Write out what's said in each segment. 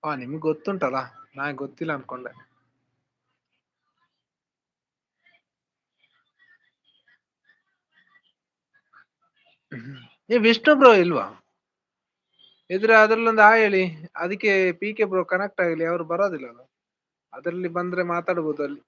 ನಿಮ್ಗ್ ಗೊತ್ತುಂಟಲ್ಲ. ನಾನ್ ಗೊತ್ತಿಲ್ಲ ಅನ್ಕೊಂಡೆ. ವಿಷ್ಣು ಬ್ರೋ ಇಲ್ವಾ? ಇದ್ರೆ ಅದ್ರಲ್ಲೊಂದು ಹಾಯ್ ಹೇಳಿ. ಅದಕ್ಕೆ ಪಿಕೆ ಬ್ರೋ ಕನೆಕ್ಟ್ ಆಗಲಿ. ಅವ್ರು ಬರೋದಿಲ್ಲಲ್ಲ. ಅದ್ರಲ್ಲಿ ಬಂದ್ರೆ ಮಾತಾಡ್ಬೋದು ಅಲ್ಲಿ.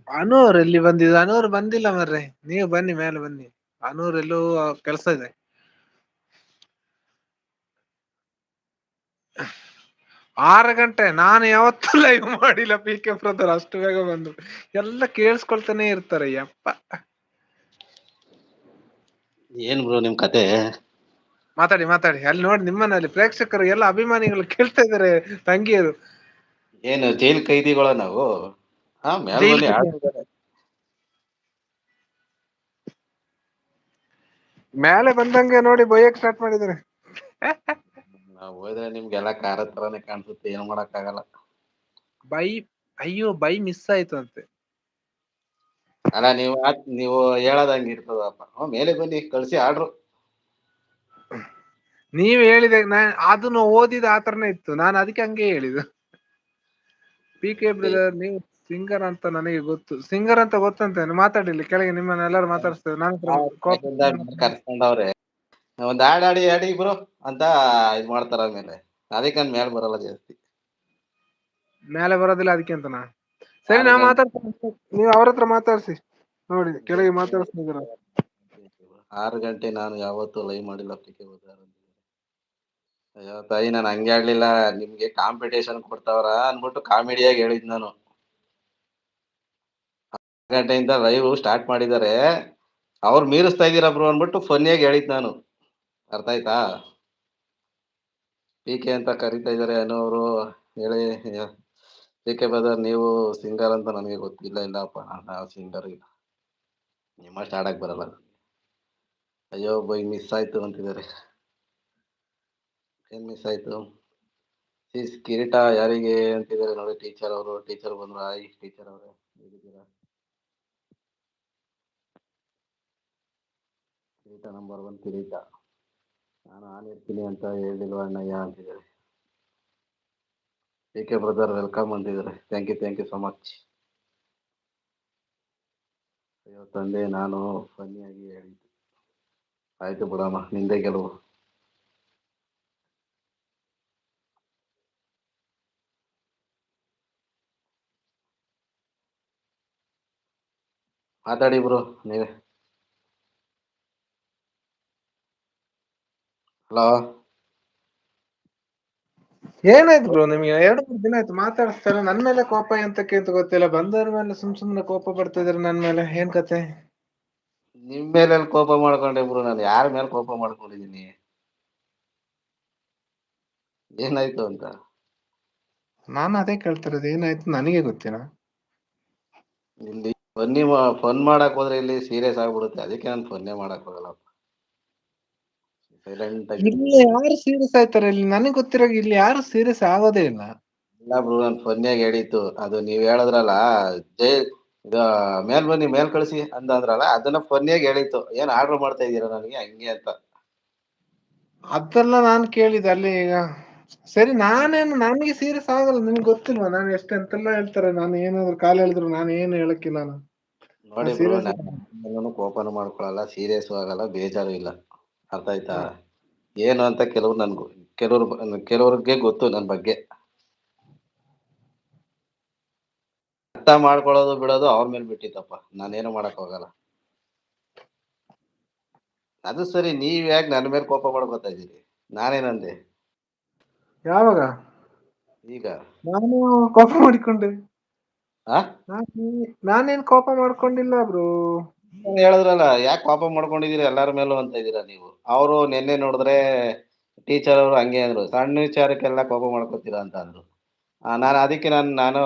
ಅನೂರ್ ಎಲ್ಲಿ ಬಂದಿದ್ದು? ಅನೂರ್ ಬಂದಿಲ್ಲ ಮರ್ರೆ. ನೀವು ಬನ್ನಿ, ಮೇಲೆ ಬನ್ನಿ. ಅನೂರ್ ಎಲ್ಲೋ ಕೆಲ್ಸ ಇದೆ. ಆರು ಗಂಟೆ ನಾನು ಯಾವತ್ತೂ ಲೈವ್ ಮಾಡಿಲ್ಲ. ಪಿ ಕೆ ಬ್ರದರ್ ಅಷ್ಟು ಬೇಗ ಬಂದು ಎಲ್ಲ ಕೇಳಿಸ್ಕೊಳ್ತಾನೆ ಇರ್ತಾರೆ. ಯಪ್ಪ, ಏನ್ ಬ್ರೋ ನಿಮ್ ಕತೆ? ಮಾತಾಡಿ ಮಾತಾಡಿ. ಅಲ್ಲಿ ನೋಡಿ ನಿಮ್ಮನಲ್ಲಿ ಪ್ರೇಕ್ಷಕರು ಎಲ್ಲ ಅಭಿಮಾನಿಗಳು ಕೇಳ್ತಾ ಇದಾರೆ. ತಂಗಿಯರು ಏನು ಜೈಲ್ ಕೈದಿಗಳ ನಾವು? ಹಾ, ಮೇಲ್ ಜೈಲ್ ಬನ್ನಿ ಆಡ್ತಿದ್ದಾರೆ. ಮೇಲೆ ಬಂದಂಗೆ ನೋಡಿ ಬೈಯಕ್ ಸ್ಟಾರ್ಟ್ ಮಾಡಿದ್ದಾರೆ. ನಾವ್ ಹೋದ್ರೆ ನಿಮ್ಗೆಲ್ಲಾ ಕಾರ ತರಾನೇ ಕಾಣ್ಸುತ್ತೆ. ಏನ್ ಮಾಡಕ್ ಆಗಲ್ಲ. ಬೈ ಅಯ್ಯೋ, ಬೈ ಮಿಸ್ ಆಯ್ತು ಅಂತೆ. ಅಲ್ಲ ನೀವು ಹೇಳದಂಗ ಇರ್ತದಪ್ಪ. ಮೇಲೆ ಬನ್ನಿ, ಕಳ್ಸಿ ಆಡ್ರು. ನೀವ್ ಹೇಳಿದ ಅದನ್ನ ಓದಿದ ಆತರನೇ ಇತ್ತು. ನಾನು ಅದಕ್ಕೆ ಹಂಗೆ ಹೇಳಿದ್ದು. ಪಿ ಕೆ ಬ್ರದರ್ ನೀವು ಸಿಂಗರ್ ಅಂತ ನನಗೆ ಗೊತ್ತು. ಸಿಂಗರ್ ಅಂತ ಗೊತ್ತಂತೇನೆ. ಮಾತಾಡಿಲಿ ಕೆಳಗೆ. ನಿಮ್ಮನ್ನ ಎಲ್ಲರೂ ಮಾತಾಡಿಸ್ತೇವೆ. ಕರ್ಸ್ಕೊಂಡವ್ರೆ. ಒಂದ್ ಆಡಿ ಆಡಿ ಬ್ರೋ ಅಂತ ಇದ್ ಮಾಡ್ತಾರ. ಆಮೇಲೆ ಅದಕ್ಕೆ ಮೇಲ್ ಬರಲ್ಲ ಜಾಸ್ತಿ. ಮೇಲೆ ಬರೋದಿಲ್ಲ ಅದಕ್ಕೆ ಅಂತನಾ? ಸರಿ, 6 ನಾ ಗಂಟೆ ಮಾತಾಡ್ತೇನೆ. ನೀವು ಅವ್ರ ಹತ್ರ ಮಾತಾಡ್ಸಿ. ನೋಡಿ ಕೆಳಗೆ ಮಾತಾಡ್ಸ್ತಿದ್ದೀರ. 6 ಗಂಟೆ ನಾನು ಯಾವತ್ತೂ ಲೈವ್ ಮಾಡಿಲ್ಲ. ಅಯ್ಯೋ ತಾಯಿ, ನಾನು ಹಂಗೆ ಆಡ್ಲಿಲ್ಲ. ನಿಮ್ಗೆ ಕಾಂಪಿಟೇಷನ್ ಕೊಡ್ತಾವ್ರ ಅನ್ಬಿಟ್ಟು ಕಾಮಿಡಿಯಾಗಿ ಹೇಳಿದ್ ನಾನು. 6 ಗಂಟೆಯಿಂದ ಲೈವ್ ಸ್ಟಾರ್ಟ್ ಮಾಡಿದ್ದಾರೆ. ಅವ್ರು ಮೀರಿಸ್ತಾ ಇದೀರ ಬ್ರೋ ಅನ್ಬಿಟ್ಟು ಫನ್ನಿಯಾಗಿ ಹೇಳಿದ್ ನಾನು. ಅರ್ಥ ಆಯ್ತಾ? ಪಿ ಕೆ ಅಂತ ಕರಿತಾ ಇದಾರೆ ಅನ್ನೋರು. ಹೇಳಿ ಪಿ ಕೆ ಬ್ರದರ್, ನೀವು ಸಿಂಗರ್ ಅಂತ ನನಗೆ ಗೊತ್ತಿಲ್ಲ. ಇಲ್ಲಪ್ಪ, ನಾವು ಸಿಂಗರ್ ಇಲ್ಲ. ನಿಮ್ಮಷ್ಟು ಆಡಕ್ ಬರಲ್ಲ. ಅಯ್ಯೋ ಬೈ ಮಿಸ್ ಆಯ್ತು ಅಂತಿದ್ದಾರೆ. ಏನ್ ಮಿಸ್ ಆಯ್ತು? ಕಿರೀಟ ಯಾರಿಗೆ ಅಂತಿದ್ದಾರೆ ನೋಡಿ. ಟೀಚರ್ ಅವರು. ಟೀಚರ್ ಬಂದ್ರು. ಹಾಯ್ ಟೀಚರ್ ಅವರೇ, ಹೇಗಿದ್ದೀರಾ? ಕಿರೀಟ ನಂಬರ್ 1 ಕಿರೀಟ. ನಾನು ಇರ್ತೀನಿ ಅಂತ ಹೇಳಿಲ್ವ ಅಣ್ಣಯ್ಯ ಅಂತಿದ್ದಾರೆ. ಪಿ ಕೆ ಬ್ರದರ್ ವೆಲ್ಕಮ್ ಅಂತಿದ್ದಾರೆ. Thank you so much. ಅಯ್ಯೋ ತಂದೆ, ನಾನು ಫನ್ನಿಯಾಗಿ ಹೇಳಿದ್ದು. ಆಯ್ತು ಬಿಡಮ್ಮ, ನಿಂದೆ ಗೆಲುವು. ಮಾತಾಡಿ ಬ್ರೋ ನೀವೇ. ಹಲೋ, ಏನಾಯ್ತು ಬ್ರೋ ನಿಮ್ಗೆ? 2-3 ದಿನ ಆಯ್ತು ಮಾತಾಡಿಸ್ತಾರೆ. ನನ್ ಮೇಲೆ ಕೋಪ ಎಂತಕ್ಕೆ ಅಂತ ಗೊತ್ತಿಲ್ಲ. ಬಂದವ್ರ ಮೇಲೆ ಸುಮ್ನೆ ಕೋಪ ಬರ್ತಾ ಇದಾರೆ ನನ್ ಮೇಲೆ. ಏನ್ ಕತೆ? ನಿಮ್ ಮೇಲೆ ಕೋಪ ಮಾಡ್ಕೊಂಡೆ ಬ್ರೋ? ನಾನು ಯಾರ ಮೇಲೆ ಕೋಪ ಮಾಡ್ಕೊಂಡಿದೀನಿ? ಏನಾಯ್ತು ಅಂತ ನಾನು ಅದೇ ಕೇಳ್ತಿರೋದು. ಏನಾಯ್ತು ನನಗೆ ಗೊತ್ತಿಲ್ಲ. ಇಲ್ಲಿ ಫನ್ ಮಾಡಕ್ ಹೋದ್ರೆ ಇಲ್ಲಿ ಸೀರಿಯಸ್ ಆಗ್ಬಿಡುತ್ತೆ. ಅದಕ್ಕೆ ನಾನು ಫನ್ನೇ ಮಾಡಕ್ ಹೋಗಲ್ಲ. ಸೈಲೆಂಟ್ ಇಲ್ಲಿ ಆಗಿರ್ತೀನಿ. ಯಾರು ಸೀರಿಯಸ್ ಆಯ್ತಾರೆ? ಇಲ್ಲಿ ನನಗೆ ಗೊತ್ತಿರೋ ಇಲ್ಲಿ ಯಾರು ಸೀರಿಯಸ್ ಆಗೋದೇ ಇಲ್ಲ. ಇಲ್ಲ ಬ್ರೋ, ನಾನು ಫನ್ನಿಯಾಗಿ ಹೇಳಿತ್ತು. ಅದು ನೀವ್ ಹೇಳಿದ್ರಲ್ಲ, ಜೈ ಇದ ಮೇಲ್ ಬನ್ನಿ, ಮೇಲ್ ಕಳಿಸಿ ಅಂದ್ರಲ್ಲ, ಅದನ್ನ ಫನ್ನಿಯಾಗಿ ಹೇಳಿತ್ತು. ಏನ್ ಆರ್ಡರ್ ಮಾಡ್ತಾ ಇದೀರಾ ನನಗೆ ಹಂಗೆ ಅಂತ. ಅದೆಲ್ಲ ನಾನು ಕೇಳಿದೆ ಅಲ್ಲಿ. ಈಗ ಸರಿ, ನನಗೆ ಸೀರಿಯಸ್ ಆಗಲ್ಲ. ನಿಮ್ಗೆ ಗೊತ್ತಿಲ್ವಾ ನಾನು ಎಂತೆಲ್ಲ ಹೇಳ್ತಾರೆ? ನಾನು ಏನಾದ್ರು ಕಾಲ್ ಹೇಳಿದ್ರು ನಾನು ಏನು ಹೇಳಕ್ಕಿಲ್ಲ. ನೋಡಿ ಬ್ರೋ, ಸೀರಿಯಸ್. ನಾನು ಕೋಪನ ಮಾಡ್ಕೊಳಲ್ಲ, ಸೀರಿಯಸ್ ಆಗಲ್ಲ, ಬೇಜಾರು ಇಲ್ಲ. ಅರ್ಥ ಆಯ್ತಾ? ಏನು ಅಂತ ಕೆಲವ್ರಿಗೆ ಗೊತ್ತು ನನ್ನ ಬಗ್ಗೆ. ಅರ್ಥ ಮಾಡ್ಕೊಳ್ಳೋದು ಬಿಡೋದು ಅವ್ರ ಮೇಲೆ ಬಿಟ್ಟಿತ್ತಪ್ಪ. ನಾನೇನು ಮಾಡಕ್ ಹೋಗಲ್ಲ. ಅದು ಸರಿ, ನೀವ್ ಯಾಕೆ ನನ್ನ ಮೇಲೆ ಕೋಪ ಮಾಡ್ಕೊತಾ ಇದೀರಿ? ನಾನೇನಂದೆ ಯಾವಾಗ? ಈಗ ನಾನು ಕೋಪ ಮಾಡಿಕೊಂಡೆ? ಆ ನಾನೇನ್ ಕೋಪ ಮಾಡ್ಕೊಂಡಿಲ್ಲ ಬ್ರೋ. ಹೇಳಿದ್ರಲ್ಲ, ಯಾಕೆ ಕೋಪ ಮಾಡ್ಕೊಂಡಿದೀರಿ ಎಲ್ಲಾರ ಮೇಲೂ ಅಂತ ಇದೀರಾ ನೀವು. ಅವರು ನಿನ್ನೆ ನೋಡಿದ್ರೆ ಟೀಚರ್ ಅವರು ಹಂಗೆ ಅಂದ್ರು. ಸಣ್ಣ ವಿಚಾರಕ್ಕೆಲ್ಲ ಕೋಪ ಮಾಡ್ಕೊತೀರಾ ಅಂತ ಅಂದ್ರು. ನಾನು ಅದಕ್ಕೆ ನಾನು